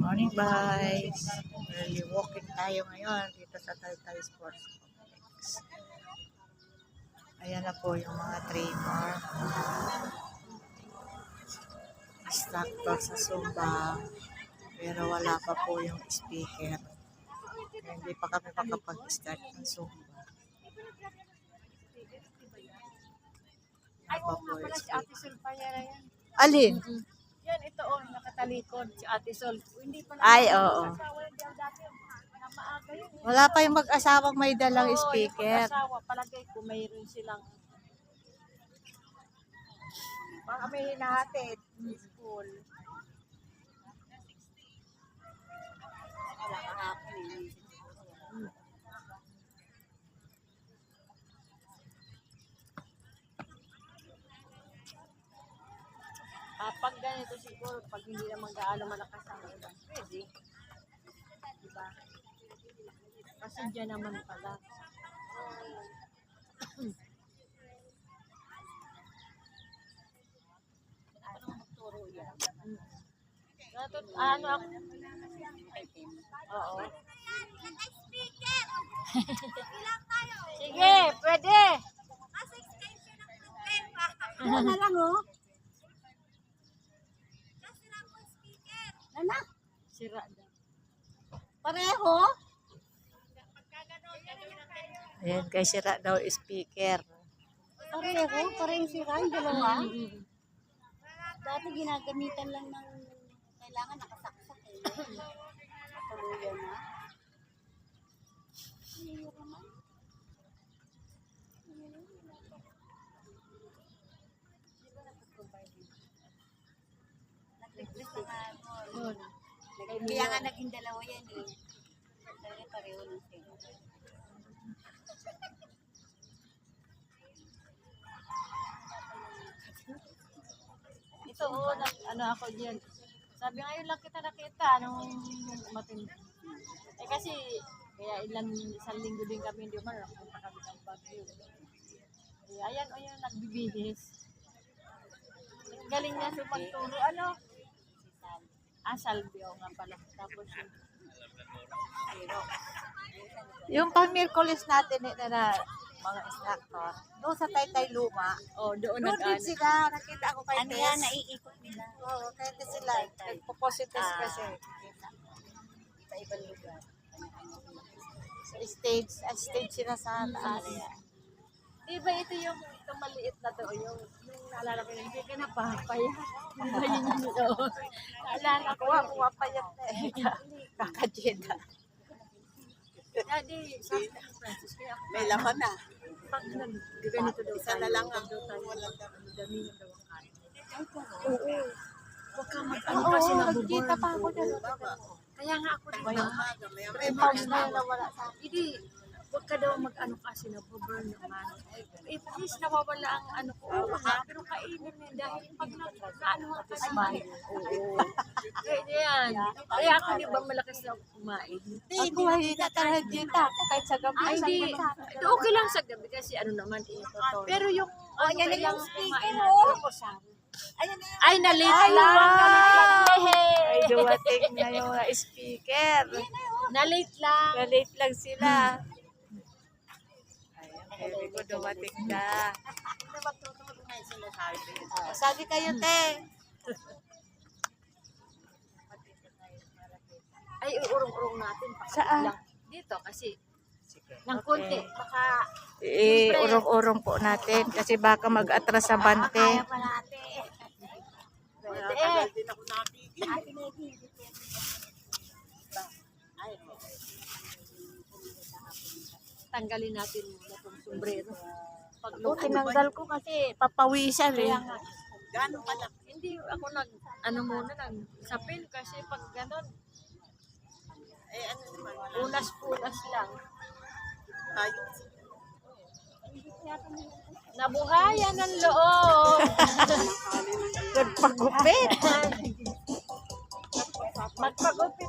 Morning guys. Early walking tayo ngayon dito sa Taytay Sports Complex. Ayan na po yung mga trainer. Instructor sa Zumba. Pero wala pa po yung speaker. Kaya hindi pa kami makapag-start ng Zumba. Ay, oo nga pala si Ate Sol pa yan. Alin? Yan, ito nakatalikod si Ate Sol. Hindi pa Ay, oo. asawa yan diyan dati. Na maaga yun. Wala pa yung mag-asawang may dalang Oo, speaker. yung asawa, palagay ko mayroon silang baka may hinahatid sa school. Wala kahapon eh. Pag ganito siguro, pag hindi naman gaano malakas ang ulan, pwede. Diba? Kasi dyan naman pala. Anong magturo yan? Ano ako? Oo. Sige, pwede. Ano na lang oh. Anak? Sira daw. Pareho? Ayan, kay sira daw speaker. Pareho? Parehong sira yung dalawa? Dati ginagamitan lang ng kailangan nakasaksak eh. Tuluyan na. Kaya nga naging dalawa yan eh. Dahil pareho ng sila. Ito ano ako diyan. Sabi ngayon lang kita nakita nung matindi. Eh kasi kaya isang linggo din kami hindi man punta kami ng Baguio. Eh ayan o yung nagbibihis. Galing niya sa magturo ano? Salvio nga pala. Tapos Yung pang-Miyerkules natin na mga instructor, doon sa Taytay Luma, doon doon din sila, nakita ako kay Ano Tess. yan, naiikot nila. Oo, kaya Tess sila, nagpo-positive kasi. Sa ibang lugar. Sa stage sila sa taas. Diba ito yung itong maliit na to, yung naalala ko hindi ka napapaya. Diba yun yung naalala ko. Kuha pa yan na eh. Kakajeda. Daddy, sabi na ng Francis, kaya ako May laman na. pag ganito daw Isa na lang ang walang dami na daw ang kain. Oo. Huwag ka mag-ano kasi Nagkita pa ako nabuburn. dyan. Kaya nga ako din May ba? may mouse na yun na wala sa akin. Hindi, huwag ka daw mag-ano kasi nabuburn naman. Eh, please, nawawala ang ano ko. Pero kainin mo dahil pag ano ka kasi Kaya yan. Kaya ako di ba malakas na kumain? Ako mahina talaga dito. Kahit sa gabi. Ay, hindi. Okay lang sa gabi kasi ano naman eh. Pero yung yan na lang yung kumain speaker, natin. Ayun na Ay, na-late lang. Ay, dumating na yung speaker. Na-late lang. Na-late lang sila. Ayan, baby ko dumating na. Sabi kayo, te. Ay, urong-urong natin. Saan? Lang. Dito kasi. Ng konti. Baka Urong-urong po natin kasi baka mag-atras sa bante. kaya pa natin. pwede. Ate Negi, Tanggalin natin muna itong sombrero. Pag Tinanggal ko kasi papawisan eh. Kaya nga. Gano'n pala? Hindi ako ano muna, sapin kasi pag gano'n. Eh, ano naman? Unas-unas lang. Nabuhayan ng loob. Nagpagupit. Magpagupit